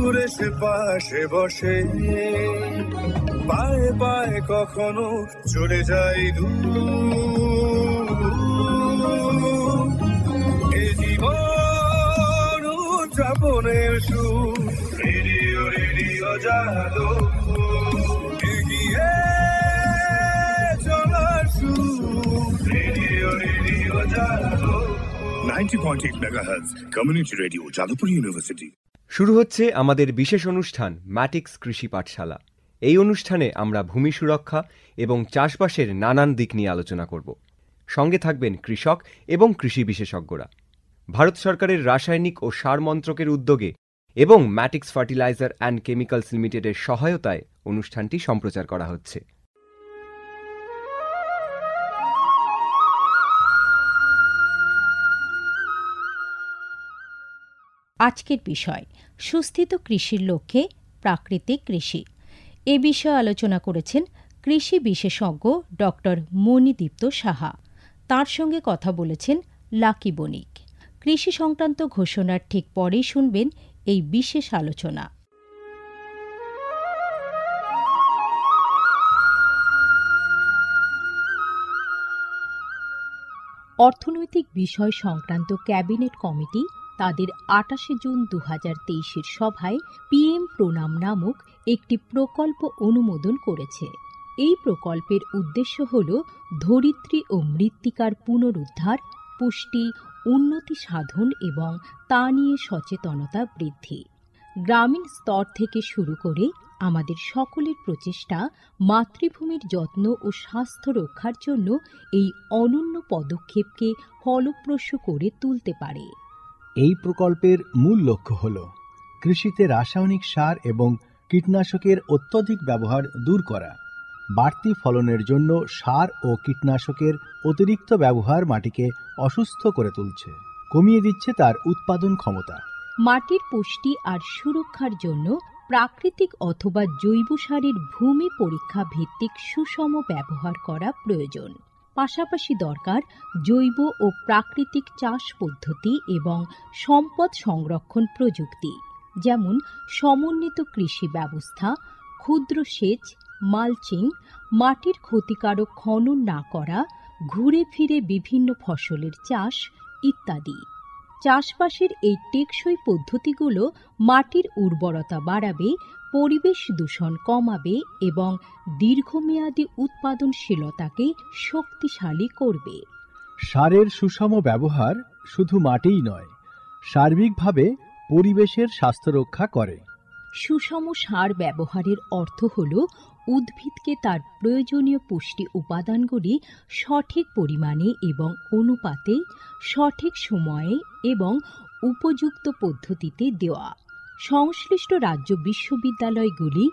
দূরে সে পাশে বসে, পায়ে পায়ে কখনো চলে যায় দূর। এ জীবন উদযাপনের সুর, রেডিও রেডিও জাদু, এগিয়ে চলার সুর, রেডিও রেডিও জাদু। 90.8 megahertz community radio, Jadavpur university. শুরু হচ্ছে আমাদের বিশেষ অনুষ্ঠান ম্যাটিক্স কৃষি পাঠশালা। এই অনুষ্ঠানে আমরা ভূমি সুরক্ষা এবং চাষবাসের নানান দিক নিয়ে আলোচনা করব। সঙ্গে থাকবেন কৃষক এবং কৃষি বিশেষজ্ঞরা। ভারত সরকারের রাসায়নিক ও সার মন্ত্রকের উদ্যোগে এবং ম্যাটিক্স ফার্টিলাইজার অ্যান্ড কেমিক্যালস লিমিটেডের সহায়তায় অনুষ্ঠানটি সম্প্রচার করা হচ্ছে। আজকের বিষয় সুস্থিত কৃষির লক্ষ্যে প্রাকৃতিক কৃষি। এ বিষয়ে আলোচনা করেছেন কৃষি বিশেষজ্ঞ ডক্টর মণিদীপ্ত সাহা। তার সঙ্গে কথা বলেছেন লাকি বণিক। কৃষি সংক্রান্ত ঘোষণার ঠিক পরেই শুনবেন এই বিশেষ আলোচনা। অর্থনৈতিক বিষয় সংক্রান্ত ক্যাবিনেট কমিটি তাদের ২৮ জুন ২০২৩ সভায় পিএম প্রণাম নামক একটি প্রকল্প অনুমোদন করেছে। এই প্রকল্পের উদ্দেশ্য হল ধরিত্রী ও মৃত্তিকার পুনরুদ্ধার, পুষ্টি, উন্নতি সাধন এবং তা নিয়ে সচেতনতা বৃদ্ধি। গ্রামীণ স্তর থেকে শুরু করে আমাদের সকলের প্রচেষ্টা মাতৃভূমির যত্ন ও স্বাস্থ্য রক্ষার জন্য এই অনন্য পদক্ষেপকে ফলপ্রসূ করে তুলতে পারে। এই প্রকল্পের মূল লক্ষ্য হল কৃষিতে রাসায়নিক সার এবং কীটনাশকের অত্যধিক ব্যবহার দূর করা। বাড়তি ফলনের জন্য সার ও কীটনাশকের অতিরিক্ত ব্যবহার মাটিকে অসুস্থ করে তুলছে, কমিয়ে দিচ্ছে তার উৎপাদন ক্ষমতা। মাটির পুষ্টি আর সুরক্ষার জন্য প্রাকৃতিক অথবা জৈব সারের ভূমি পরীক্ষা ভিত্তিক সুষম ব্যবহার করা প্রয়োজন। পাশাপাশি দরকার জৈব ও প্রাকৃতিক চাষ পদ্ধতি এবং সম্পদ সংরক্ষণ প্রযুক্তি, যেমন সমন্বিত কৃষি ব্যবস্থা, ক্ষুদ্র সেচ, মালচিং, মাটির ক্ষতিকারক খনন না করা, ঘুরে ফিরে বিভিন্ন ফসলের চাষ ইত্যাদি। চাষবাসের এই টেকসই পদ্ধতিগুলো মাটির উর্বরতা বাড়াবে, পরিবেশ দূষণ কমাবে এবং দীর্ঘমেয়াদী উৎপাদনশীলতাকে শক্তিশালী করবে। সারের সুষম ব্যবহার শুধু মাটিই নয়, সার্বিকভাবে পরিবেশের স্বাস্থ্য রক্ষা করে। সুষম সার ব্যবহারের অর্থ হল উদ্ভিদকে তার প্রয়োজনীয় পুষ্টি উপাদানগুলি সঠিক পরিমাণে এবং অনুপাতে, সঠিক সময়ে এবং উপযুক্ত পদ্ধতিতে দেওয়া। সংশ্লিষ্ট রাজ্য বিশ্ববিদ্যালয়গুলি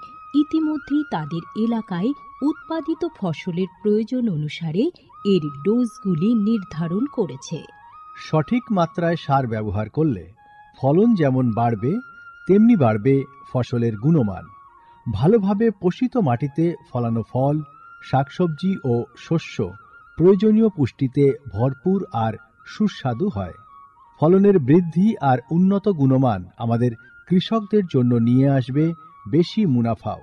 ইতিমধ্যেই তাদের এলাকায় উৎপাদিত ফসলের প্রয়োজন অনুসারে এর ডোজগুলি নির্ধারণ করেছে। সঠিক মাত্রায় সার ব্যবহার করলে ফলন যেমন বাড়বে, তেমনি বাড়বে ফসলের গুণমান। ভালোভাবে পোষিত মাটিতে ফলানো ফল, শাকসবজি ও শস্য প্রয়োজনীয় পুষ্টিতে ভরপুর আর সুস্বাদু হয়। ফলনের বৃদ্ধি আর উন্নত গুণমান আমাদের কৃষকদের জন্য নিয়ে আসবে বেশি মুনাফাও।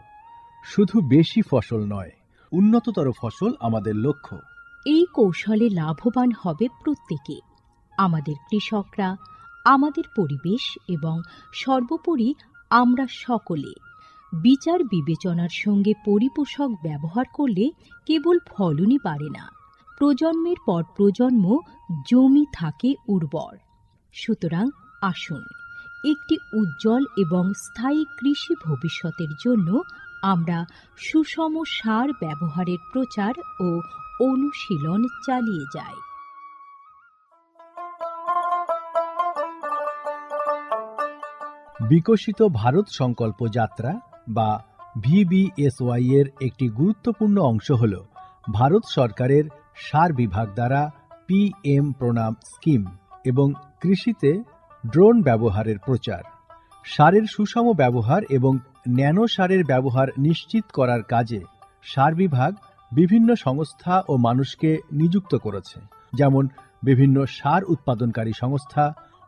শুধু বেশি ফসল নয়, উন্নততর ফসল আমাদের লক্ষ্য। এই কৌশলে লাভবান হবে প্রত্যেকে, আমাদের কৃষকরা, আমাদের পরিবেশ এবং সর্বোপরি আমরা সকলে। বিচার বিবেচনার সঙ্গে পরিপোষক ব্যবহার করলে কেবল ফলনই বাড়ে না, প্রজন্মের পর প্রজন্ম জমি থাকে উর্বর। সুতরাং আসুন, একটি উজ্জ্বল এবং স্থায়ী কৃষি ভবিষ্যতের জন্য আমরা সুষম সার ব্যবহারের প্রচার ও অনুশীলন চালিয়ে যাই। বিকশিত ভারত সংকল্প যাত্রা বা VBSY এর একটি গুরুত্বপূর্ণ অংশ হল ভারত সরকারের সার বিভাগ দ্বারা PM প্রণাম স্কিম এবং কৃষিতে ড্রোন ব্যবহারের প্রচার। সারের সুষম ব্যবহার এবং ন্যানো সারের ব্যবহার নিশ্চিত করার কাজে সার বিভাগ বিভিন্ন সংস্থা ও মানুষকে নিযুক্ত করেছে, যেমন বিভিন্ন সার উৎপাদনকারী সংস্থা,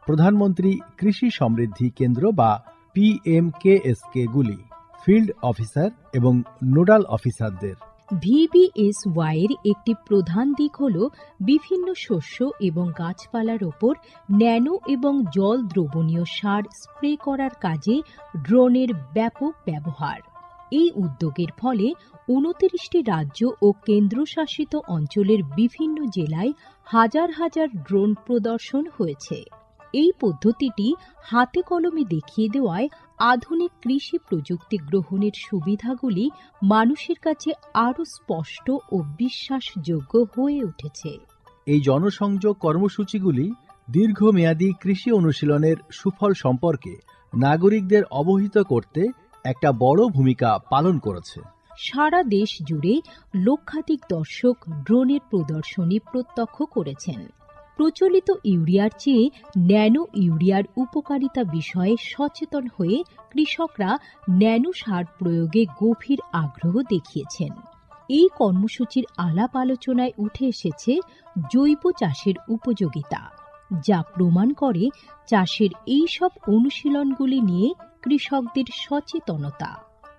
প্রধানমন্ত্রী কৃষি সমৃদ্ধি কেন্দ্র বা PMKSK-গুলি ফিল্ড অফিসার এবং নোডাল অফিসারদের। VBSY এর একটি প্রধান দিক হল বিভিন্ন শস্য এবং গাছপালার ওপর ন্যানো এবং জল দ্রবণীয় সার স্প্রে করার কাজে ড্রোনের ব্যাপক ব্যবহার। এই উদ্যোগের ফলে 29টি রাজ্য ও কেন্দ্রশাসিত অঞ্চলের বিভিন্ন জেলায় হাজার হাজার ড্রোন প্রদর্শন হয়েছে। এই পদ্ধতিটি হাতে কলমে দেখিয়ে দেওয়ায় আধুনিক কৃষি প্রযুক্তি গ্রহণের সুবিধাগুলি মানুষের কাছে আরও স্পষ্ট ও বিশ্বাসযোগ্য হয়ে উঠেছে। এই জনসংযোগ কর্মসূচিগুলি দীর্ঘমেয়াদী কৃষি অনুশীলনের সুফল সম্পর্কে নাগরিকদের অবহিত করতে একটা বড় ভূমিকা পালন করেছে। সারা দেশ জুড়ে লক্ষাধিক দর্শক ড্রোনের প্রদর্শনী প্রত্যক্ষ করেছেন। প্রচলিত ইউরিয়ার চেয়ে ন্যানো ইউরিয়ার উপকারিতা বিষয়ে সচেতন হয়ে কৃষকরা ন্যানো সার প্রয়োগে গভীর আগ্রহ দেখিয়েছেন। এই কর্মসূচির আলাপ আলোচনায় উঠে এসেছে জৈব চাষের উপযোগিতা, যা প্রমাণ করে চাষের এই সব অনুশীলনগুলি নিয়ে কৃষকদের সচেতনতা।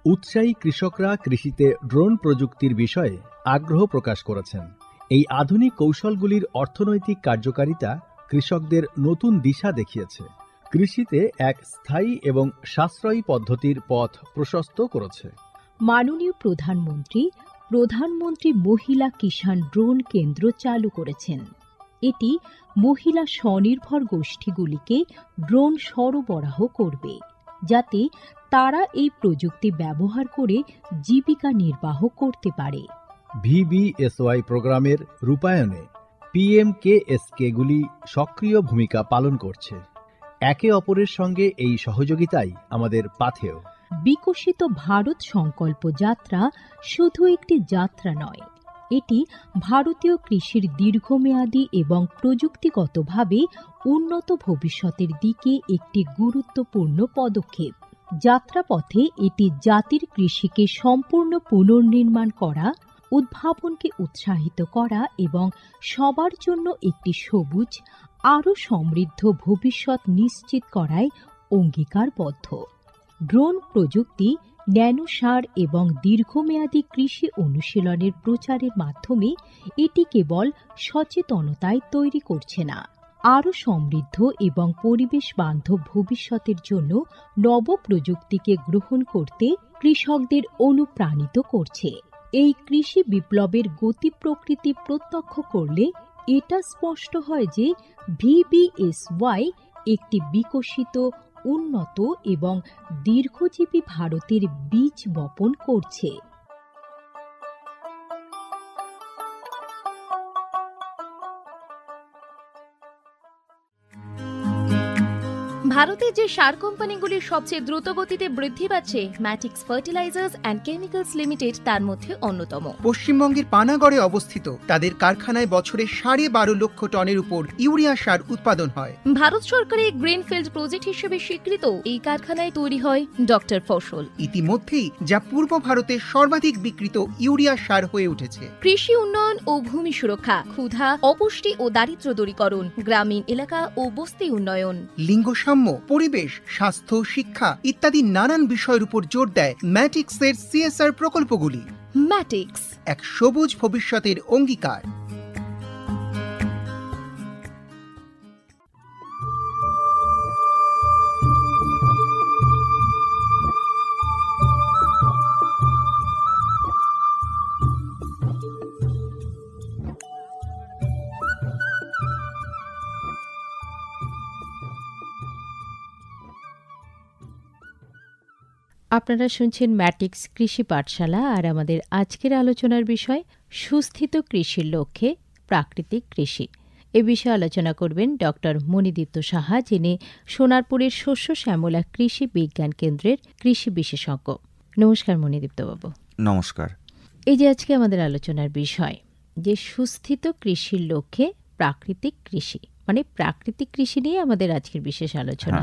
উৎসাহী কৃষকরা কৃষিতে ড্রোন প্রযুক্তির বিষয়ে আগ্রহ প্রকাশ করেছেন। এই আধুনিক কৌশলগুলির অর্থনৈতিক কার্যকারিতা কৃষকদের নতুন দিশা দেখিয়েছে, কৃষিতে এক স্থায়ী এবং সাশ্রয়ী পদ্ধতির পথ প্রশস্ত করেছে। মাননীয় প্রধানমন্ত্রী মহিলা কিষাণ ড্রোন কেন্দ্র চালু করেছেন। এটি মহিলা স্বনির্ভর গোষ্ঠীগুলিকে ড্রোন সরবরাহ করবে, যাতে তারা এই প্রযুক্তি ব্যবহার করে জীবিকা নির্বাহ করতে পারে। VBSY প্রোগ্রামের রূপায়ণে PMKSK-গুলি সক্রিয় ভূমিকা পালন করছে। একে অপরের সঙ্গে এই সহযোগিতাই আমাদের পাথেয়। বিকশিত ভারত সংকল্প যাত্রা শুধু একটি যাত্রা নয়, এটি ভারতীয় কৃষির দীর্ঘমেয়াদী এবং প্রযুক্তিগতভাবে উন্নত ভবিষ্যতের দিকে একটি গুরুত্বপূর্ণ পদক্ষেপ। যাত্রাপথে এটি জাতির কৃষিকে সম্পূর্ণ পুনর্নির্মাণ করা, উদ্ভাবনকে উৎসাহিত করা এবং সবার জন্য একটি সবুজ, আরও সমৃদ্ধ ভবিষ্যৎ নিশ্চিত করায় অঙ্গীকারবদ্ধ। ড্রোন প্রযুক্তি, ন্যানো সার এবং দীর্ঘমেয়াদী কৃষি অনুশীলনের প্রচারের মাধ্যমে এটি কেবল সচেতনতায় তৈরি করছে না, আরও সমৃদ্ধ এবং পরিবেশ বান্ধব ভবিষ্যতের জন্য নব প্রযুক্তিকে গ্রহণ করতে কৃষকদের অনুপ্রাণিত করছে। এই কৃষি বিপ্লবের গতি প্রকৃতি প্রত্যক্ষ করলে এটা স্পষ্ট হয় যে VBSY একটি বিকশিত, উন্নত এবং দীর্ঘজীবী ভারতের বীজ বপন করছে। ভারতে যে সার কোম্পানিগুলির সবচেয়ে দ্রুত গতিতে বৃদ্ধি পাচ্ছে, ম্যাটিক্স ফার্টিলাইজার্স অ্যান্ড কেমিক্যালস লিমিটেড তার মধ্যে অন্যতম। পশ্চিমবঙ্গের পানাগড়ে অবস্থিত তাদের কারখানায় বছরে 12.5 লক্ষ টনের উপর ইউরিয়া সার উৎপাদন হয়। ভারত সরকারের গ্রিনফিল্ড প্রজেক্ট হিসেবে স্বীকৃত এই কারখানায় তৈরি হয় ডক্টর ফসল। ইতিমধ্যেই যা পূর্ব ভারতের সর্বাধিক বিক্রিত ইউরিয়া সার হয়ে উঠেছে। কৃষি উন্নয়ন ও ভূমি সুরক্ষা, ক্ষুধা, অপুষ্টি ও দারিদ্র্য দূরীকরণ, গ্রামীণ এলাকা ও বস্তি উন্নয়ন, লিঙ্গ সাম্য, পরিবেশ, স্বাস্থ্য, শিক্ষা ইত্যাদি নানান বিষয়ের উপর জোর দেয় ম্যাটিক্সের CSR প্রকল্পগুলি। ম্যাটিক্স এক সবুজ ভবিষ্যতের অঙ্গীকার। আপনারা শুনছেন ম্যাটিক্স কৃষি পাঠশালা, আর আমাদের আজকের আলোচনার বিষয় সুস্থিত কৃষির লক্ষ্যে প্রাকৃতিক কৃষি। এ বিষয়ে আলোচনা করবেন ডক্টর মণিদীপ্ত সাহা, যিনি সোনারপুরের শস্য শ্যামলা কৃষি বিজ্ঞান কেন্দ্রের কৃষি বিশেষজ্ঞ। নমস্কার মণিদীপ্তবাবু। নমস্কার। এই যে আজকে আমাদের আলোচনার বিষয় যে সুস্থিত কৃষির লক্ষ্যে প্রাকৃতিক কৃষি, মানে প্রাকৃতিক কৃষি নিয়ে আমাদের আজকের বিশেষ আলোচনা।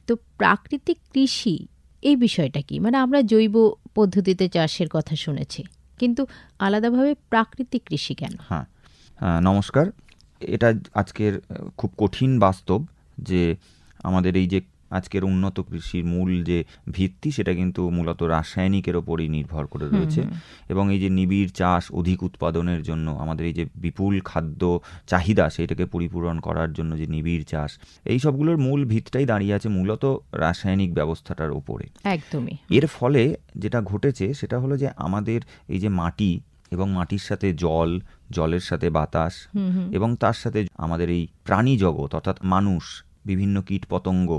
তো প্রাকৃতিক কৃষি এই বিষয়টা কি? মানে আমরা জৈব পদ্ধতিতে চাষের কথা শুনেছি, কিন্তু আলাদাভাবে প্রাকৃতিক কৃষি কেন? হ্যাঁ, নমস্কার। এটা আজকের খুব কঠিন বাস্তব যে আমাদের এই যে আজকের উন্নত কৃষির মূল যে ভিত্তি সেটা কিন্তু মূলত রাসায়নিকের ওপরই নির্ভর করে রয়েছে। এবং এই যে নিবিড় চাষ অধিক উৎপাদনের জন্য আমাদের এই যে বিপুল খাদ্য চাহিদা সেইটাকে পরিপূরণ করার জন্য যে নিবিড় চাষ, এই সবগুলোর মূল ভিতটাই দাঁড়িয়ে আছে মূলত রাসায়নিক ব্যবস্থাটার ওপরে। একদমই। এর ফলে যেটা ঘটেছে সেটা হলো যে আমাদের এই যে মাটি এবং মাটির সাথে জল, জলের সাথে বাতাস এবং তার সাথে আমাদের এই প্রাণী জগৎ অর্থাৎ মানুষ, বিভিন্ন কীট পতঙ্গ,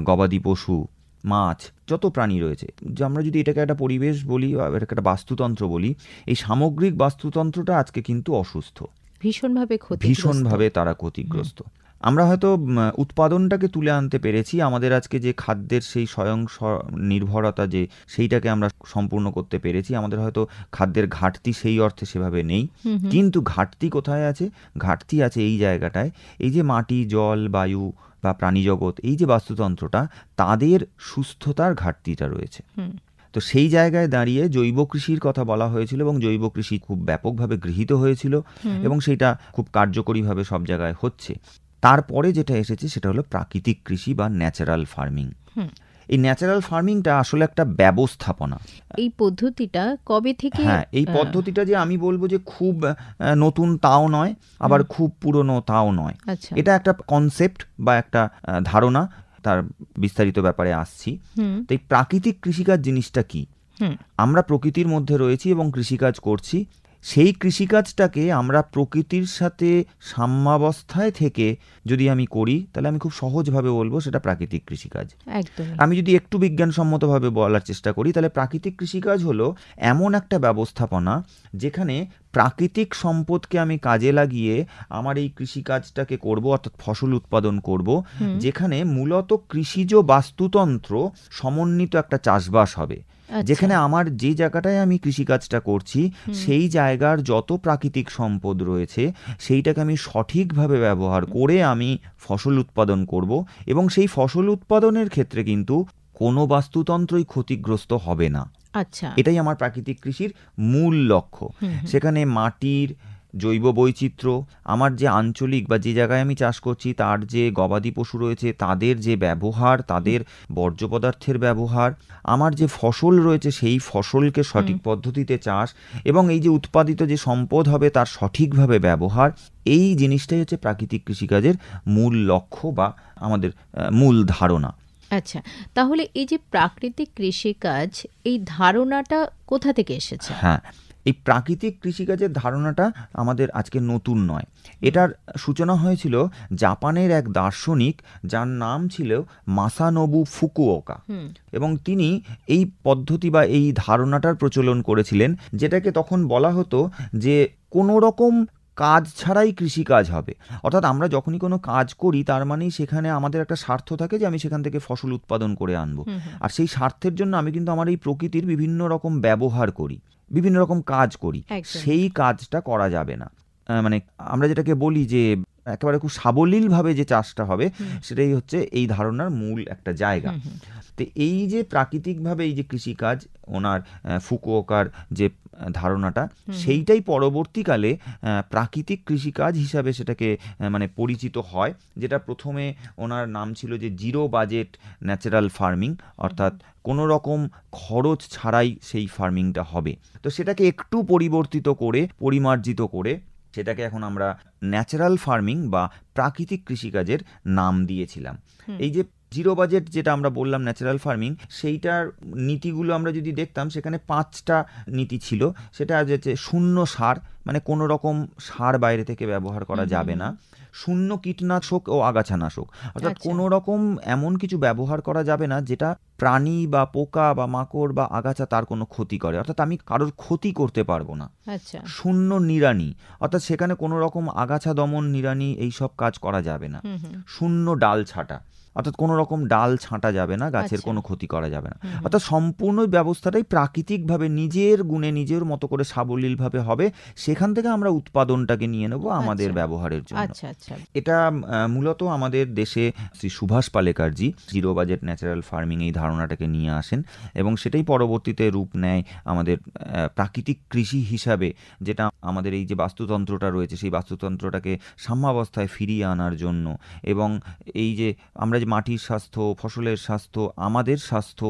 গবাদি পশু, মাছ, যত প্রাণী রয়েছে, যে আমরা যদি এটাকে একটা পরিবেশ বলি বা এটাকে একটা বাস্তুতন্ত্র বলি, এই সামগ্রিক বাস্তুতন্ত্রটা আজকে কিন্তু অসুস্থ, ভীষণভাবে তারা ক্ষতিগ্রস্ত। আমরা হয়তো উৎপাদনটাকে তুলে আনতে পেরেছি, আমাদের আজকে যে খাদ্যের সেই স্বয়ং নির্ভরতা যে সেইটাকে আমরা সম্পূর্ণ করতে পেরেছি, আমাদের হয়তো খাদ্যের ঘাটতি সেই অর্থে সেভাবে নেই, কিন্তু ঘাটতি কোথায় আছে? ঘাটতি আছে এই জায়গাটায়, এই যে মাটি, জল, বায়ু বা প্রাণীজগৎ, এই যে বাস্তুতন্ত্রটা, তাদের সুস্থতার ঘাটতিটা রয়েছে। তো সেই জায়গায় দাঁড়িয়ে জৈব কৃষির কথা বলা হয়েছিল এবং জৈব কৃষি খুব ব্যাপকভাবে গৃহীত হয়েছিল এবং সেটা খুব কার্যকরীভাবে সব জায়গায় হচ্ছে। তারপরে যেটা এসেছে সেটা হলো প্রাকৃতিক কৃষি বা ন্যাচারাল ফার্মিং। এই ন্যাচারাল ফার্মিংটা আসলে একটা ব্যবস্থাপনা। এই পদ্ধতিটা কবে থেকে? হ্যাঁ, এই পদ্ধতিটা যে আমি বলবো যে খুব নতুন তাও নয়, আবার খুব পুরনো তাও নয়। এটা একটা কনসেপ্ট বা একটা ধারণা, তার বিস্তারিত ব্যাপারে আসছি। তো এই প্রাকৃতিক কৃষিকাজ জিনিসটা কি? আমরা প্রকৃতির মধ্যে রয়েছি এবং কৃষিকাজ করছি। সেই কৃষিকাজটাকে আমরা প্রকৃতির সাথে সাম্যাবস্থায় থেকে যদি আমি করি, তাহলে আমি খুব সহজভাবে বলবো সেটা প্রাকৃতিক কৃষিকাজ। আমি যদি একটু বিজ্ঞানসম্মতভাবে বলার চেষ্টা করি, তাহলে প্রাকৃতিক কৃষিকাজ হলো এমন একটা ব্যবস্থাপনা যেখানে প্রাকৃতিক সম্পদকে আমি কাজে লাগিয়ে আমার এই কৃষিকাজটাকে করব, অর্থাৎ ফসল উৎপাদন করব, যেখানে মূলত কৃষিজ বাস্তুতন্ত্র সমন্বিত একটা চাষবাস হবে। যেখানে আমার যে জায়গাটায় আমি কৃষিকাজটা করছি সেই জায়গার যত প্রাকৃতিক সম্পদ রয়েছে সেইটাকে আমি সঠিকভাবে ব্যবহার করে আমি ফসল উৎপাদন করব এবং সেই ফসল উৎপাদনের ক্ষেত্রে কিন্তু কোনো বাস্তুতন্ত্রই ক্ষতিগ্রস্ত হবে না। এটাই আমার প্রাকৃতিক কৃষির মূল লক্ষ্য। সেখানে মাটির জৈব বৈচিত্র্য, আমার যে আঞ্চলিক বা যে জায়গায় আমি চাষ করছি তার যে গবাদি পশু রয়েছে তাদের যে ব্যবহার, তাদের বর্জ্য পদার্থের ব্যবহার, আমার যে ফসল রয়েছে সেই ফসলকে সঠিক পদ্ধতিতে চাষ এবং এই যে উৎপাদিত যে সম্পদ হবে তার সঠিকভাবে ব্যবহার, এই জিনিসটাই হচ্ছে প্রাকৃতিক কৃষিকাজের মূল লক্ষ্য বা আমাদের মূল ধারণা। আচ্ছা, তাহলে এই যে প্রাকৃতিক কৃষিকাজ, এই ধারণাটা কোথা থেকে এসেছে? হ্যাঁ, এই প্রাকৃতিক কৃষিকাজের ধারণাটা আমাদের আজকে নতুন নয়। এটার সূচনা হয়েছিল জাপানের এক দার্শনিক যার নাম ছিল মাসানোবু ফুকুওকা, এবং তিনি এই পদ্ধতি বা এই ধারণাটার প্রচলন করেছিলেন, যেটাকে তখন বলা হতো যে কোনো রকম কাজ ছাড়াই কৃষিকাজ হবে। অর্থাৎ আমরা যখনই কোনো কাজ করি তার মানেই সেখানে আমাদের একটা স্বার্থ থাকে যে আমি সেখান থেকে ফসল উৎপাদন করে আনবো, আর সেই স্বার্থের জন্য আমি কিন্তু আমার এই প্রকৃতির বিভিন্ন রকম ব্যবহার করি, বিভিন্ন রকম কাজ করি, সেই কাজটা করা যাবে না। মানে আমরা যেটাকে বলি যে একেবারে খুব সাবলীলভাবে যে চাষটা হবে, সেটাই হচ্ছে এই ধারণার মূল একটা জায়গা। তো এই যে প্রাকৃতিকভাবে এই যে কৃষিকাজ, ওনার ফুকুওকার যে ধারণাটা, সেইটাই পরবর্তীকালে প্রাকৃতিক কৃষিকাজ হিসাবে সেটাকে মানে পরিচিত হয়, যেটা প্রথমে ওনার নাম ছিল যে জিরো বাজেট ন্যাচারাল ফার্মিং, অর্থাৎ কোনো রকম খরচ ছাড়াই সেই ফার্মিংটা হবে। তো সেটাকে একটু পরিবর্তিত করে, পরিমার্জিত করে সেটাকে এখন আমরা ন্যাচারাল ফার্মিং বা প্রাকৃতিক কৃষিকাজের নাম দিয়েছিলাম। এই যে জিরো বাজেট যেটা আমরা বললাম ন্যাচারাল ফার্মিং, সেইটার নীতিগুলো আমরা যদি দেখতাম, সেখানে 5টা নীতি ছিল। সেটা হচ্ছে শূন্য সার, মানে কোনো রকম সার বাইরে থেকে ব্যবহার করা যাবে না, শূন্য কীটনাশক ও আগাছানাশক, অর্থাৎ কোনো রকম এমন কিছু ব্যবহার করা যাবে না যেটা প্রাণী বা পোকা বা মাকড় বা আগাছা তার কোনো ক্ষতি করে, অর্থাৎ আমি কারোর ক্ষতি করতে পারবো না। শূন্য নিড়ানি, অর্থাৎ সেখানে কোনো রকম আগাছা দমন, নিড়ানি এইসব কাজ করা যাবে না। শূন্য ডাল ছাঁটা, অর্থাৎ কোনো রকম ডাল ছাঁটা যাবে না, গাছের কোনো ক্ষতি করা যাবে না। অর্থাৎ সম্পূর্ণ ব্যবস্থাটাই প্রাকৃতিকভাবে নিজের গুণে নিজের মতো করে সাবলীলভাবে হবে, সেখান থেকে আমরা উৎপাদনটাকে নিয়ে নেব আমাদের ব্যবহারের জন্য। এটা মূলত আমাদের দেশে Shri Subhash পালেকারজি zero budget natural farming এই ধারণাটাকে নিয়ে আসেন এবং সেটাই পরবর্তীতে রূপ নেয় আমাদের প্রাকৃতিক কৃষি হিসাবে, যেটা আমাদের এই যে বাস্তুতন্ত্রটা রয়েছে সেই বাস্তুতন্ত্রটাকে সাম্যাবস্থায় ফিরিয়ে আনার জন্য। এবং এই যে আমরা যে মাটির স্বাস্থ্য, ফসলের স্বাস্থ্য, আমাদের স্বাস্থ্য,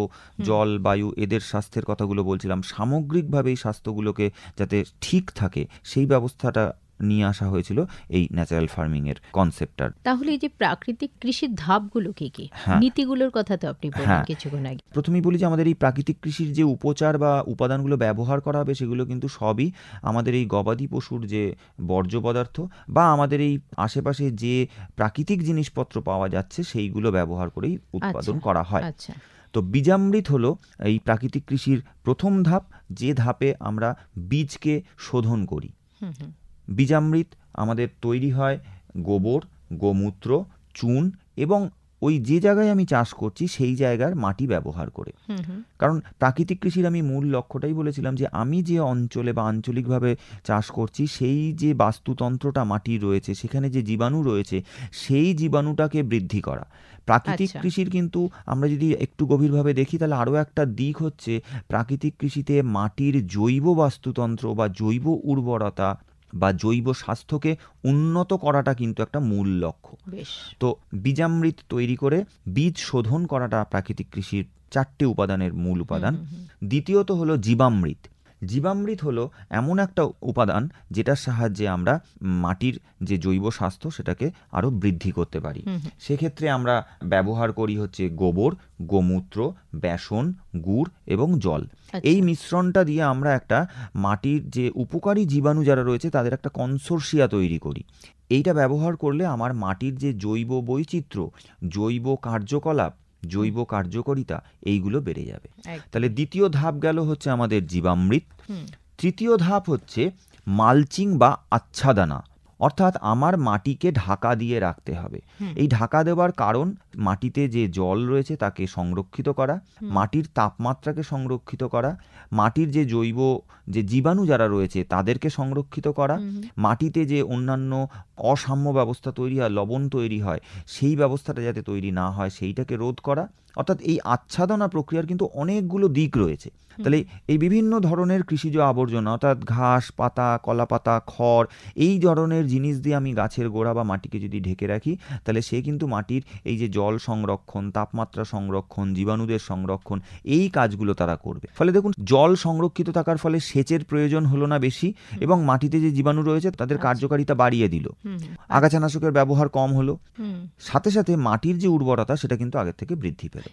জল, বায়ু, এদের স্বাস্থ্যের কথাগুলো বলছিলাম, সামগ্রিকভাবে এই স্বাস্থ্যগুলোকে যাতে ঠিক থাকে সেই ব্যবস্থাটা নিয়ে আসা হয়েছিল এই ন্যাচারাল ফার্মিং এর কনসেপ্টটার। তাহলে এই যে প্রাকৃতিক কৃষির ধাপগুলো কি কি, হ্যাঁ। নীতিগুলোর কথা তো আপনি বললেন হ্যাঁ। কিছুক্ষণ আগে। প্রথমেই বলি যে আমাদের এই প্রাকৃতিক কৃষির যে উপচার বা উপাদানগুলো ব্যবহার করা হবে সেগুলো কিন্তু সবই আমাদের এই গবাদি পশুর যে বর্জ্য পদার্থ বা আমাদের এই আশেপাশে যে প্রাকৃতিক জিনিসপত্র পাওয়া যাচ্ছে সেইগুলো ব্যবহার করেই উৎপাদন আচ্ছা, করা হয়। আচ্ছা। তো বীজামৃত হলো এই প্রাকৃতিক কৃষির প্রথম ধাপ, যে ধাপে আমরা বীজকে শোধন করি। হুম হুম বীজামৃত আমাদের তৈরি হয় গোবর, গোমূত্র, চুন এবং ওই যে জায়গায় আমি চাষ করছি সেই জায়গার মাটি ব্যবহার করে। হুম হুম কারণ প্রাকৃতিক কৃষির আমি মূল লক্ষ্যটাই বলেছিলাম যে আমি যে অঞ্চলে বা আঞ্চলিকভাবে চাষ করছি সেই যে বাস্তুতন্ত্রটা মাটির রয়েছে, সেখানে যে জীবাণু রয়েছে, সেই জীবাণুটাকে বৃদ্ধি করা। প্রাকৃতিক আচ্ছা। কৃষির কিন্তু আমরা যদি একটু গভীরভাবে দেখি তাহলে আরও একটা দিক হচ্ছে প্রাকৃতিক কৃষিতে মাটির জৈব বাস্তুতন্ত্র বা জৈব উর্বরতা বা জৈব স্বাস্থ্যকে উন্নত করাটা কিন্তু একটা মূল লক্ষ্য। বেশ। তো বীজামৃত তৈরি করে বীজ শোধন করাটা প্রাকৃতিক কৃষির 4টে উপাদানের মূল উপাদান। দ্বিতীয়ত হলো জীবামৃত। জীবামৃত হলো এমন একটা উপাদান যেটার সাহায্যে আমরা মাটির যে জৈব স্বাস্থ্য সেটাকে আরও বৃদ্ধি করতে পারি। সেক্ষেত্রে আমরা ব্যবহার করি হচ্ছে গোবর, গোমূত্র, বেসন, গুড় এবং জল। এই মিশ্রণটা দিয়ে আমরা একটা মাটির যে উপকারী জীবাণু যারা রয়েছে তাদের একটা কনসোর্সিয়া তৈরি করি। এইটা ব্যবহার করলে আমার মাটির যে জৈব বৈচিত্র্য, জৈব কার্যকলাপ, জৈব কার্যকারিতা এইগুলো বেড়ে যাবে। তাহলে দ্বিতীয় ধাপ গেল হচ্ছে আমাদের জীবামৃত। তৃতীয় ধাপ হচ্ছে মালচিং বা আচ্ছাদনা, অর্থাৎ আমার মাটিকে ঢাকা দিয়ে রাখতে হবে। এই ঢাকা দেওয়ার কারণ মাটিতে যে জল রয়েছে তাকে সংরক্ষিত করা, মাটির তাপমাত্রাকে সংরক্ষিত করা, মাটির যে জৈব যে জীবাণু যারা রয়েছে তাদেরকে সংরক্ষিত করা, মাটিতে যে অন্যান্য অসাম্য ব্যবস্থা তৈরি হয়, লবণ তৈরি হয়, সেই ব্যবস্থাটা যাতে তৈরি না হয় সেইটাকে রোধ করা। অর্থাৎ এই আচ্ছাদনা প্রক্রিয়ার কিন্তু অনেকগুলো দিক রয়েছে। তাহলে এই বিভিন্ন ধরনের কৃষিজ আবর্জনা অর্থাৎ ঘাস, পাতা, কলাপাতা, খড়, এই ধরনের জিনিস দিয়ে আমি গাছের গোড়া বা মাটিকে যদি ঢেকে রাখি তাহলে সে কিন্তু মাটির এই যে জল সংরক্ষণ, তাপমাত্রা সংরক্ষণ, জীবাণুদের সংরক্ষণ, এই কাজগুলো তারা করবে। ফলে দেখুন জল সংরক্ষিত থাকার ফলে সেচের প্রয়োজন হলো না বেশি এবং মাটিতে যে জীবাণু রয়েছে তাদের কার্যকারিতা বাড়িয়ে দিল, আগাছানাশকের ব্যবহার কম হলো, সাথে সাথে মাটির যে উর্বরতা সেটা কিন্তু আগের থেকে বৃদ্ধি পেল।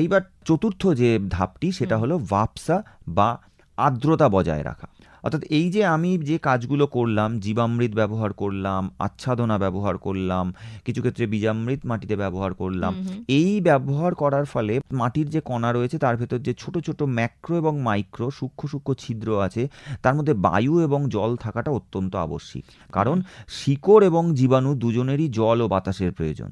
এইবার চতুর্থ যে ধাপটি সেটা হলো ভাপসা বা আর্দ্রতা বজায় রাখা। অর্থাৎ এই যে আমি যে কাজগুলো করলাম, জীবামৃত ব্যবহার করলাম, আচ্ছাদনা ব্যবহার করলাম, কিছু ক্ষেত্রে বীজামৃত মাটিতে ব্যবহার করলাম, এই ব্যবহার করার ফলে মাটির যে কণা রয়েছে তার ভেতর যে ছোট ছোট ম্যাক্রো এবং মাইক্রো সূক্ষ্ম সূক্ষ্ম ছিদ্র আছে তার মধ্যে বায়ু এবং জল থাকাটা অত্যন্ত আবশ্যিক। কারণ শিকড় এবং জীবাণু দুজনেরই জল ও বাতাসের প্রয়োজন।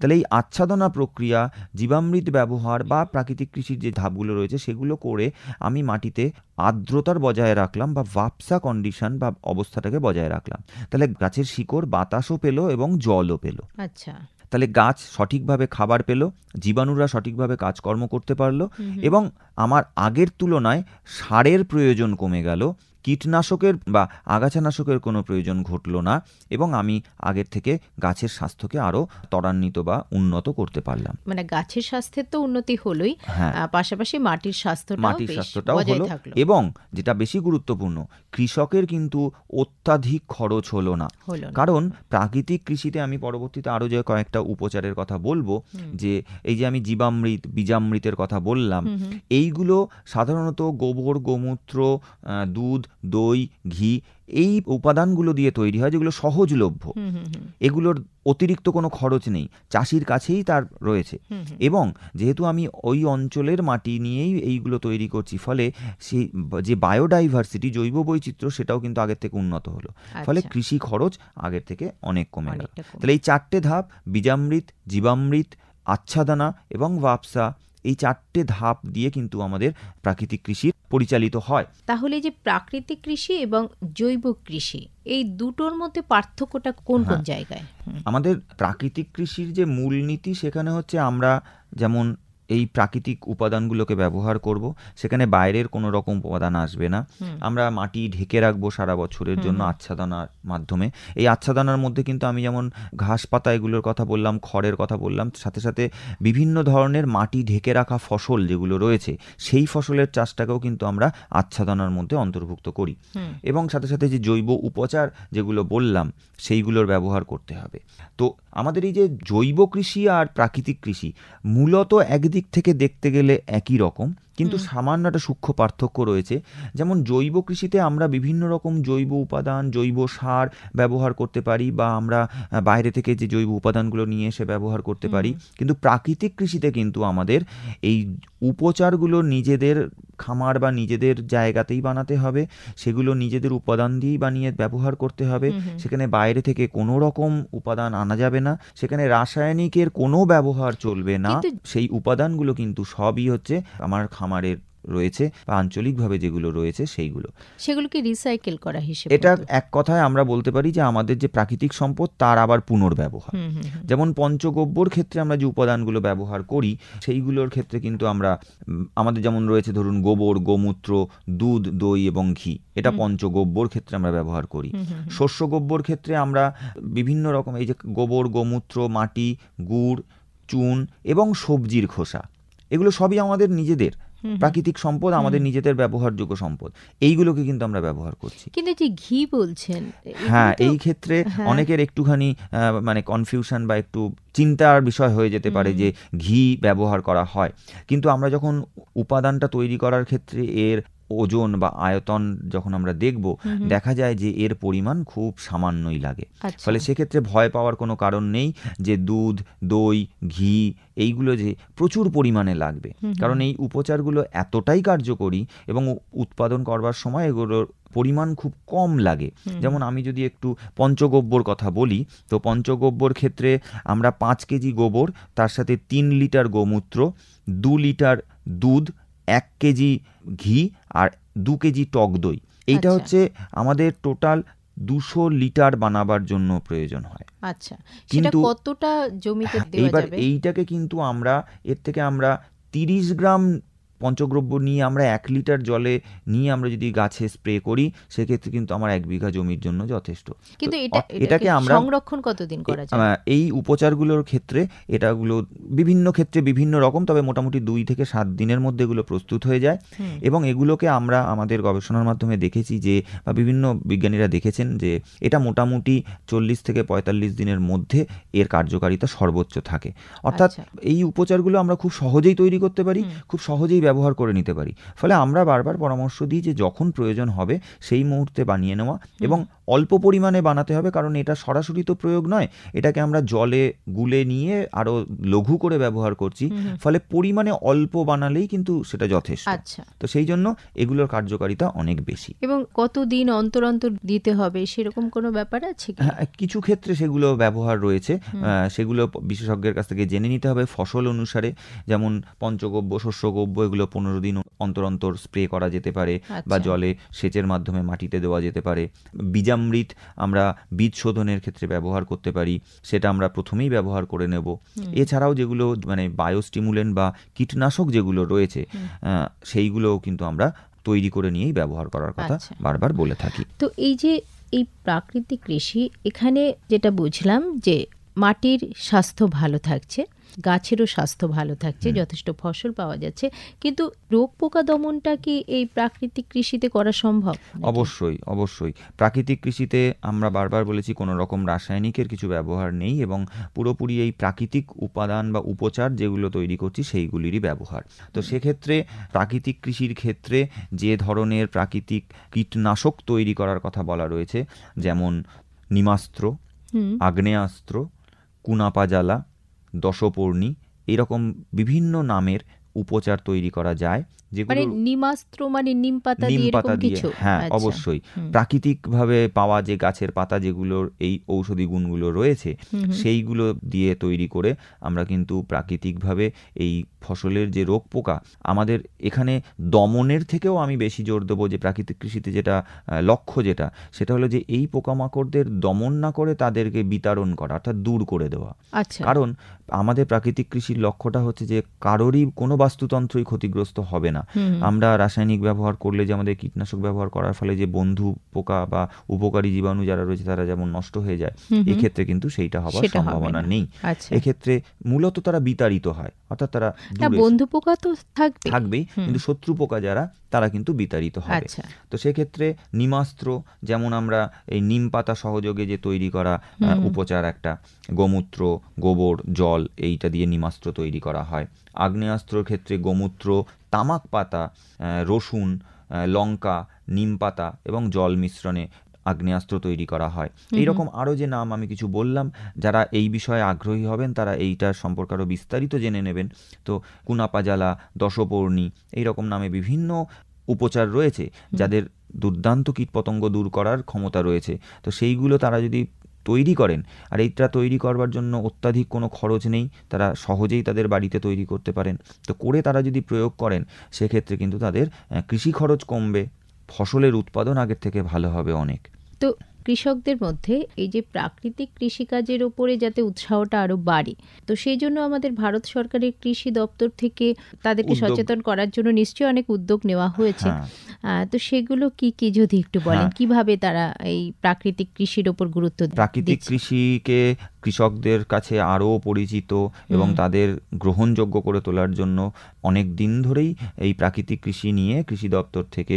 তাহলে এই আচ্ছাদনা প্রক্রিয়া, জীবামৃত ব্যবহার বা প্রাকৃতিক কৃষির যে ধাপগুলো রয়েছে সেগুলো করে আমি মাটিতে আর্দ্রতার বজায় রাখলাম বা ভাপসা কন্ডিশন বা অবস্থাটাকে বজায় রাখলাম। তাহলে গাছের শিকড় বাতাসও পেল এবং জলও পেল। আচ্ছা। তাহলে গাছ সঠিকভাবে খাবার পেল, জীবাণুরা সঠিকভাবে কাজকর্ম করতে পারলো এবং আমার আগের তুলনায় সারের প্রয়োজন কমে গেল, কীটনাশকের বা আগাছানাশকের কোনো প্রয়োজন ঘটল না এবং আমি আগের থেকে গাছের স্বাস্থ্যকে আরও ত্বরান্বিত বা উন্নত করতে পারলাম। মানে গাছের স্বাস্থ্যের তো উন্নতি হলোই, পাশাপাশি মাটির স্বাস্থ্যটাও হলো এবং যেটা বেশি গুরুত্বপূর্ণ, কৃষকের কিন্তু অত্যাধিক খরচ হলো না। কারণ প্রাকৃতিক কৃষিতে আমি পরবর্তীতে আরও যে কয়েকটা উপচারের কথা বলবো, যে এই যে আমি জীবামৃত, বীজামৃতের কথা বললাম, এইগুলো সাধারণত গোবর, গোমূত্র, দুধ, দই, ঘি, এই উপাদানগুলো দিয়ে তৈরি হয় যেগুলো সহজলভ্য। এগুলোর অতিরিক্ত কোনো খরচ নেই, চাষির কাছেই তার রয়েছে এবং যেহেতু আমি ওই অঞ্চলের মাটি নিয়েই এইগুলো তৈরি করছি ফলে সেই যে বায়োডাইভার্সিটি, জৈব বৈচিত্র্য, সেটাও কিন্তু আগের থেকে উন্নত হলো। ফলে কৃষি খরচ আগের থেকে অনেক কমে গেল। তাহলে এই 4টে ধাপ, বীজামৃত, জীবামৃত, আচ্ছাদনা এবং ভাপসা, এই 4টে ধাপ দিয়ে কিন্তু আমাদের প্রাকৃতিক কৃষি পরিচালিত হয়। তাহলে যে প্রাকৃতিক কৃষি এবং জৈব কৃষি, এই দুটোর মধ্যে পার্থক্যটা কোন কোন জায়গায়? আমাদের প্রাকৃতিক কৃষির যে মূলনীতি সেখানে হচ্ছে আমরা যেমন এই প্রাকৃতিক উপাদানগুলোকে ব্যবহার করব, সেখানে বাইরের কোনো রকম উপাদান আসবে না। আমরা মাটি ঢেকে রাখবো সারা বছরের জন্য আচ্ছাদনার মাধ্যমে। এই আচ্ছাদনার মধ্যে কিন্তু আমি যেমন ঘাস পাতা এগুলোর কথা বললাম, খড়ের কথা বললাম, সাথে সাথে বিভিন্ন ধরনের মাটি ঢেকে রাখা ফসল যেগুলো রয়েছে সেই ফসলের চাষটাকেও কিন্তু আমরা আচ্ছাদনার মধ্যে অন্তর্ভুক্ত করি। এবং সাথে সাথে যে জৈব উপচার যেগুলো বললাম সেইগুলোর ব্যবহার করতে হবে। তো আমাদের এই যে জৈব কৃষি আর প্রাকৃতিক কৃষি মূলত একদিক থেকে দেখতে গেলে একই রকম, কিন্তু সামান্য একটা সূক্ষ্ম পার্থক্য রয়েছে। যেমন জৈব কৃষিতে আমরা বিভিন্ন রকম জৈব উপাদান, জৈব সার ব্যবহার করতে পারি, বা আমরা বাইরে থেকে যে জৈব উপাদানগুলো নিয়ে এসে ব্যবহার করতে পারি। কিন্তু প্রাকৃতিক কৃষিতে কিন্তু আমাদের এই উপচারগুলো নিজেদের খামার বা নিজেদের জায়গাতেই বানাতে হবে, সেগুলো নিজেদের উপাদান দিয়েই বানিয়ে ব্যবহার করতে হবে। সেখানে বাইরে থেকে কোনো রকম উপাদান আনা যাবে না, সেখানে রাসায়নিকের কোনো ব্যবহার চলবে না। সেই উপাদানগুলো কিন্তু সবই হচ্ছে আমার খামারের রয়েছে বা আঞ্চলিকভাবে যেগুলো রয়েছে সেইগুলো, সেগুলোকে রিসাইকেল করা হিসেবে। এটা এক কথায় আমরা বলতে পারি যে আমাদের যে প্রাকৃতিক সম্পদ তার আবার পুনর্ব্যবহার। যেমন পঞ্চগব্যর ক্ষেত্রে আমরা যে উপাদানগুলো ব্যবহার করি সেইগুলোর ক্ষেত্রে কিন্তু আমরা আমাদের যেমন রয়েছে ধরুন গোবর, গোমূত্র, দুধ, দই এবং ঘি, এটা পঞ্চগব্যর ক্ষেত্রে আমরা ব্যবহার করি। শস্যগব্যর ক্ষেত্রে আমরা বিভিন্ন রকম এই যে গোবর, গোমূত্র, মাটি, গুড়, চুন এবং সবজির খোসা, এগুলো সবই আমাদের নিজেদের প্রাকৃতিক সম্পদ, আমাদের নিজেদের ব্যবহারযোগ্য সম্পদ, এইগুলোকে কিন্তু আমরা ব্যবহার করছি। কিন্তু যে ঘি বলছেন, হ্যাঁ, এই ক্ষেত্রে অনেকের একটুখানি মানে কনফিউশন বা একটু চিন্তার বিষয় হয়ে যেতে পারে যে ঘি ব্যবহার করা হয়, কিন্তু আমরা যখন উপাদানটা তৈরি করার ক্ষেত্রে এর ওজন বা আয়তন যখন আমরা দেখব, দেখা যায় যে এর পরিমাণ খুব সামান্যই লাগে। ফলে সেক্ষেত্রে ভয় পাওয়ার কোনো কারণ নেই যে দুধ, দই, ঘি এইগুলো যে প্রচুর পরিমাণে লাগবে, কারণ এই উপচারগুলো এতটাই কার্যকরী এবং উৎপাদন করবার সময় এগুলোর পরিমাণ খুব কম লাগে। যেমন আমি যদি একটু পঞ্চগব্যর কথা বলি, তো পঞ্চগব্যর ক্ষেত্রে আমরা 5 কেজি গোবর, তার সাথে 3 লিটার গোমূত্র, 2 লিটার দুধ, 1 কেজি ঘি আর 2 কেজি টক দই, এইটা হচ্ছে আমাদের টোটাল 200 লিটার বানাবার জন্য প্রয়োজন হয়। আচ্ছা, সেটা কতটা জমিতে দেওয়া যাবে? এবার এইটাকে কিন্তু আমরা এর থেকে আমরা 30 গ্রাম পঞ্চগব্য নিয়ে আমরা 1 লিটার জলে নিয়ে আমরা যদি গাছে স্প্রে করি, সেক্ষেত্রে কিন্তু আমার 1 বিঘা জমির জন্য যথেষ্ট। কিন্তু এটাকে আমরা সংরক্ষণ কতদিন করা যায়? এই উপচারগুলোর ক্ষেত্রে এটাগুলো বিভিন্ন ক্ষেত্রে বিভিন্ন রকম, তবে মোটামুটি 2 থেকে 7 দিনের মধ্যে এগুলো প্রস্তুত হয়ে যায়। এবং এগুলোকে আমরা আমাদের গবেষণার মাধ্যমে দেখেছি যে, বা বিভিন্ন বিজ্ঞানীরা দেখেছেন যে এটা মোটামুটি 40 থেকে 45 দিনের মধ্যে এর কার্যকারিতা সর্বোচ্চ থাকে। অর্থাৎ এই উপচারগুলো আমরা খুব সহজেই তৈরি করতে পারি, খুব সহজেই ব্যবহার করে নিতে পারি। ফলে আমরা বারবার পরামর্শ দিই যে যখন প্রয়োজন হবে সেই মুহূর্তে বানিয়ে নেওয়া, এবং অল্প পরিমাণে বানাতে হবে, কারণ এটা সরাসরি তো প্রয়োগ নয়, এটাকে আমরা জলে গুলে নিয়ে আরো লঘু করে ব্যবহার করছি, ফলে পরিমাণে অল্প বানালেই কিন্তু সেটা যথেষ্ট। তো সেই জন্য এগুলোর কার্যকারিতা অনেক বেশি। এবং কতদিন অন্তর অন্তর দিতে হবে সেরকম কোনো ব্যাপার আছে কি? কিছু ক্ষেত্রে সেগুলো ব্যবহার রয়েছে, সেগুলো বিশেষজ্ঞের কাছ থেকে জেনে নিতে হবে ফসল অনুসারে। যেমন পঞ্চগব্য, শস্যগব্য এগুলো 15 দিন অন্তর অন্তর স্প্রে করা যেতে পারে, বা জলে সেচের মাধ্যমে মাটিতে দেওয়া যেতে পারে। বীজামৃত আমরা বীজ শোধনের ক্ষেত্রে ব্যবহার করতে পারি, সেটা আমরা প্রথমেই ব্যবহার করে নেব। এছাড়াও যেগুলো মানে বায়োস্টিমুলেন্ট বা কীটনাশক যেগুলো রয়েছে, সেইগুলোও কিন্তু আমরা তৈরি করে নিয়েই ব্যবহার করার কথা বারবার বলে থাকি। তো এই যে এই প্রাকৃতিক কৃষি, এখানে যেটা বুঝলাম যে মাটির স্বাস্থ্য ভালো থাকছে, গাছেরও স্বাস্থ্য ভালো থাকছে, যথেষ্ট ফসল পাওয়া যাচ্ছে, কিন্তু রোগ পোকা দমনটা কি এই প্রাকৃতিক কৃষিতে করা সম্ভব? অবশ্যই অবশ্যই। প্রাকৃতিক কৃষিতে আমরা বারবার বলেছি কোনো রকম রাসায়নিকের কিছু ব্যবহার নেই, এবং পুরোপুরি এই প্রাকৃতিক উপাদান বা উপচার যেগুলো তৈরি করছি সেইগুলিরই ব্যবহার। তো সেক্ষেত্রে প্রাকৃতিক কৃষির ক্ষেত্রে যে ধরনের প্রাকৃতিক কীটনাশক তৈরি করার কথা বলা রয়েছে, যেমন নিমাস্ত্র, আগ্নেয়াস্ত্র, কুনাপাজালা, দশপর্ণী, এরকম বিভিন্ন নামের উপচার তৈরি করা যায়, যেগুলো মানে নিমাস্ত্র, মানে নিম পাতা দিয়ে নিম পাতা এরকম দিয়ে, কিছু? হ্যাঁ আচ্ছা। অবশ্যই প্রাকৃতিকভাবে পাওয়া যে গাছের পাতা যেগুলোর এই ঔষধি গুণগুলো রয়েছে সেইগুলো দিয়ে তৈরি করে আমরা কিন্তু প্রাকৃতিকভাবে এই ফসলের যে রোগ পোকা, আমাদের এখানে দমনের থেকেও আমি বেশি জোর দেবো যে প্রাকৃতিক কৃষিতে যেটা লক্ষ্য যেটা, সেটা হলো যে এই পোকামাকড়দের দমন না করে তাদেরকে বিতাড়ন করা, অর্থাৎ দূর করে দেওয়া। আচ্ছা। কারণ আমাদের প্রাকৃতিক কৃষির লক্ষ্যটা হচ্ছে যে কারোরই কোনো বাস্তুতন্ত্রই ক্ষতিগ্রস্ত হবে না। আমরা রাসায়নিক ব্যবহার করলে, যে আমাদের কীটনাশক ব্যবহার করার ফলে যে বন্ধু পোকা বা উপকারী জীবাণু যারা রয়েছে তারা যেমন নষ্ট হয়ে যায়, এক্ষেত্রে কিন্তু সেইটা হওয়ার সেটা হবে সম্ভাবনা না। নেই। আচ্ছা। এক্ষেত্রে মূলত তারা বিতাড়িত হয়, অর্থাৎ তারা না, দূরে বন্ধু পোকা তো থাকবেই, কিন্তু শত্রু পোকা যারা তারা কিন্তু বিতাড়িত হবে। আচ্ছা। তো সেক্ষেত্রে নিমাস্ত্র, যেমন আমরা এই নিম পাতা সহযোগে যে তৈরি করা উপচার একটা, গোমূত্র, গোবর, জল, এইটা দিয়ে নিমাস্ত্র তৈরি করা হয়। আগ্নেয়াস্ত্রর ক্ষেত্রে গোমূত্র, তামাক পাতা, রসুন, লঙ্কা, নিম পাতা এবং জল মিশ্রণে আগ্নেয়াস্ত্র তৈরি করা হয়। এইরকম আরও যে নাম আমি কিছু বললাম, যারা এই বিষয়ে আগ্রহী হবেন তারা এইটার সম্পর্কে আরও বিস্তারিত জেনে নেবেন। তো কুনাপাজালা, দশপর্ণী, এইরকম নামে বিভিন্ন উপচার রয়েছে যাদের দুর্দান্ত কীটপতঙ্গ দূর করার ক্ষমতা রয়েছে। তো সেইগুলো তারা যদি তৈরি করেন, আর এইটা তৈরি করবার জন্য অত্যাধিক কোনো খরচ নেই, তারা সহজেই তাদের বাড়িতে তৈরি করতে পারেন। তো করে তারা যদি প্রয়োগ করেন, সেক্ষেত্রে কিন্তু তাদের কৃষি খরচ কমবে, ফসলের উৎপাদন আগের থেকে ভালো হবে অনেক। তো কৃষকদের মধ্যে এই যে প্রাকৃতিক কৃষিকাজের ওপরে যাতে উৎসাহটা আরো বাড়ে, তো সেই জন্য আমাদের ভারত সরকারের কৃষি দপ্তর থেকে তাদেরকে সচেতন করার জন্য নিশ্চয়ই অনেক উদ্যোগ নেওয়া হয়েছে। তো সেগুলো কি কি যদি একটু বলেন, কিভাবে তারা এই প্রাকৃতিক কৃষির ওপর গুরুত্ব প্রাকৃতিক দিচ্ছে? কৃষিকে কৃষকদের কাছে আরও পরিচিত এবং তাদের গ্রহণযোগ্য করে তোলার জন্য অনেক দিন ধরেই এই প্রাকৃতিক কৃষি নিয়ে কৃষি দপ্তর থেকে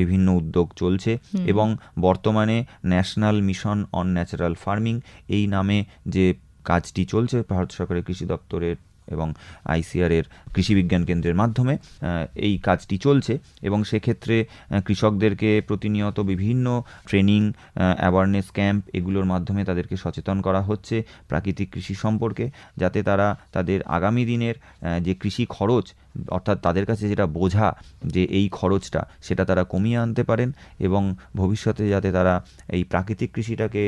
বিভিন্ন উদ্যোগ চলছে এবং বর্তমানে national mission on natural farming এই নামে যে কাজটি চলছে ভারত সরকারের কৃষি দপ্তরের এবং আইসিআরের কৃষি বিজ্ঞান কেন্দ্রের মাধ্যমে এই কাজটি চলছে। এবং সেক্ষেত্রে কৃষকদেরকে প্রতিনিয়ত বিভিন্ন ট্রেনিং, অ্যাওয়ারনেস ক্যাম্প, এগুলোর মাধ্যমে তাদেরকে সচেতন করা হচ্ছে প্রাকৃতিক কৃষি সম্পর্কে, যাতে তারা তাদের আগামী দিনের যে কৃষি খরচ, অর্থাৎ তাদের কাছে যেটা বোঝা যে এই খরচটা, সেটা তারা কমিয়ে আনতে পারেন এবং ভবিষ্যতে যাতে তারা এই প্রাকৃতিক কৃষিটাকে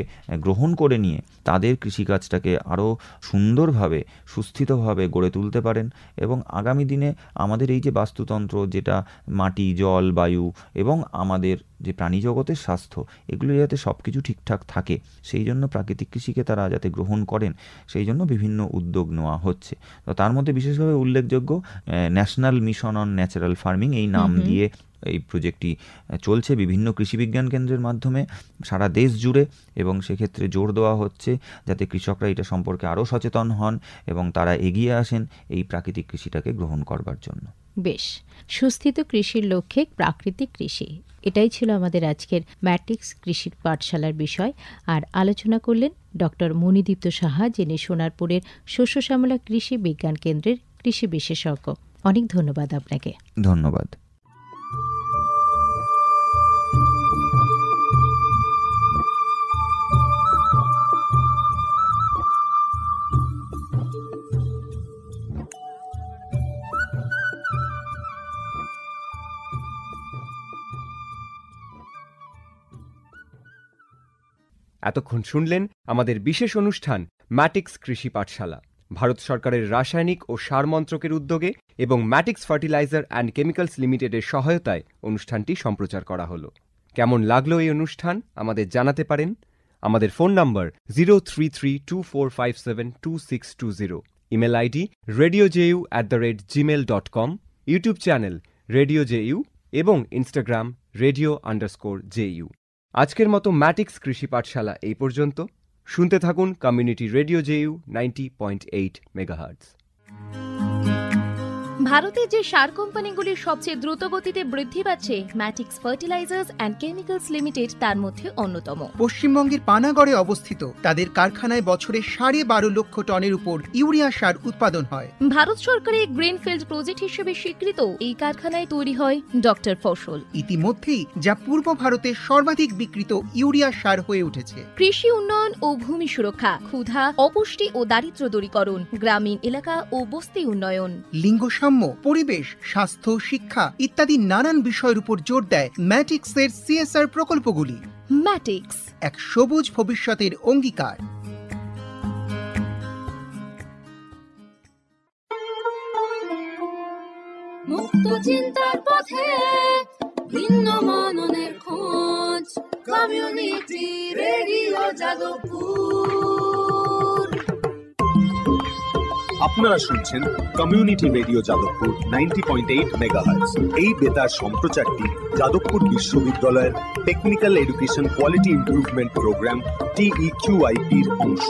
গ্রহণ করে নিয়ে তাদের কৃষিকাজটাকে আরও সুন্দরভাবে, সুস্থিতভাবে গড়ে তুলতে পারেন এবং আগামী দিনে আমাদের এই যে বাস্তুতন্ত্র, যেটা মাটি, জল, বায়ু এবং আমাদের যে প্রাণী জগতের স্বাস্থ্য, এগুলো যাতে সব কিছু ঠিকঠাক থাকে, সেই জন্য প্রাকৃতিক কৃষিকে তারা যাতে গ্রহণ করেন, সেই জন্য বিভিন্ন উদ্যোগ নেওয়া হচ্ছে। তো তার মধ্যে বিশেষভাবে উল্লেখযোগ্য national mission on natural farming এই নাম দিয়ে এই প্রজেক্টটি চলছে বিভিন্ন কৃষি বিজ্ঞান কেন্দ্রের মাধ্যমে সারা দেশ জুড়ে, এবং সেক্ষেত্রে জোর দেওয়া হচ্ছে যাতে কৃষকরা এটা সম্পর্কে আরও সচেতন হন এবং তারা এগিয়ে আসেন এই প্রাকৃতিক কৃষিটাকে গ্রহণ করবার জন্য। বেশ, সুস্থিত কৃষির লক্ষ্যে প্রাকৃতিক কৃষি, এটাই ছিল আমাদের আজকের ম্যাট্রিক্স কৃষির পাঠশালার বিষয়। আর আলোচনা করলেন ডক্টর মণিদীপ্ত সাহা, যিনি সোনারপুরের শস্য শ্যামলা কৃষি বিজ্ঞান কেন্দ্রের কৃষি বিশেষজ্ঞ। অনেক ধন্যবাদ আপনাকে। ধন্যবাদ। এতক্ষণ শুনলেন আমাদের বিশেষ অনুষ্ঠান ম্যাটিক্স কৃষি পাঠশালা, ভারত সরকারের রাসায়নিক ও সার মন্ত্রকের উদ্যোগে এবং ম্যাটিক্স ফার্টিলাইজার অ্যান্ড কেমিক্যালস লিমিটেডের সহায়তায় অনুষ্ঠানটি সম্প্রচার করা হলো। কেমন লাগলো এই অনুষ্ঠান আমাদের জানাতে পারেন। আমাদের ফোন নম্বর 0332457262, email ID radiojeu@gmail.com, YouTube channel radio JU এবং ইনস্টাগ্রাম radio_ju। আজকের মতো ম্যাটিক্স কৃষি পাঠশালা এই পর্যন্ত। শুনতে থাকুন কমিউনিটি রেডিও জেইউ 90.8 মেগাহার্টজ। ভারতে যে সার কোম্পানিগুলির সবচেয়ে দ্রুত গতিতে বৃদ্ধি পাচ্ছে ম্যাটিক্স ফার্টিলাইজার্স অ্যান্ড কেমিক্যালস লিমিটেড তার মধ্যে অন্যতম। পশ্চিমবঙ্গের পানাগড়ে অবস্থিত তাদের কারখানায় বছরে 12.5 লক্ষ টনের উপর ইউরিয়া সার উৎপাদন হয়। ভারত সরকারের গ্রিনফিল্ড প্রজেক্ট হিসেবে স্বীকৃত এই কারখানায় তৈরি হয় ডক্টর ফসল। ইতিমধ্যেই যা পূর্ব ভারতে সর্বাধিক বিক্রিত ইউরিয়া সার হয়ে উঠেছে। কৃষি উন্নয়ন ও ভূমি সুরক্ষা, ক্ষুধা, অপুষ্টি ও দারিদ্র্য দূরীকরণ, গ্রামীণ এলাকা ও বস্তি উন্নয়ন, লিঙ্গ সাম্য, পরিবেশ, স্বাস্থ্য, শিক্ষা ইত্যাদি নানান বিষয়ের উপর জোর দেয় ম্যাটিক্সের সিএসআর প্রকল্পগুলি। ম্যাটিক্স, এক সবুজ ভবিষ্যতের অঙ্গীকার। মুক্ত চিন্তার পথে ভিন্ন মননের খোঁজ, কমিউনিটি রেডিও যাদবপুর। আপনারা শুনছেন কমিউনিটি রেডিও যাদবপুর 90.8 মেগাহার্টজ। এই বেতার সম্প্রচারটি যাদবপুর বিশ্ববিদ্যালয়ের technical education quality improvement programme TEQIP-র অংশ।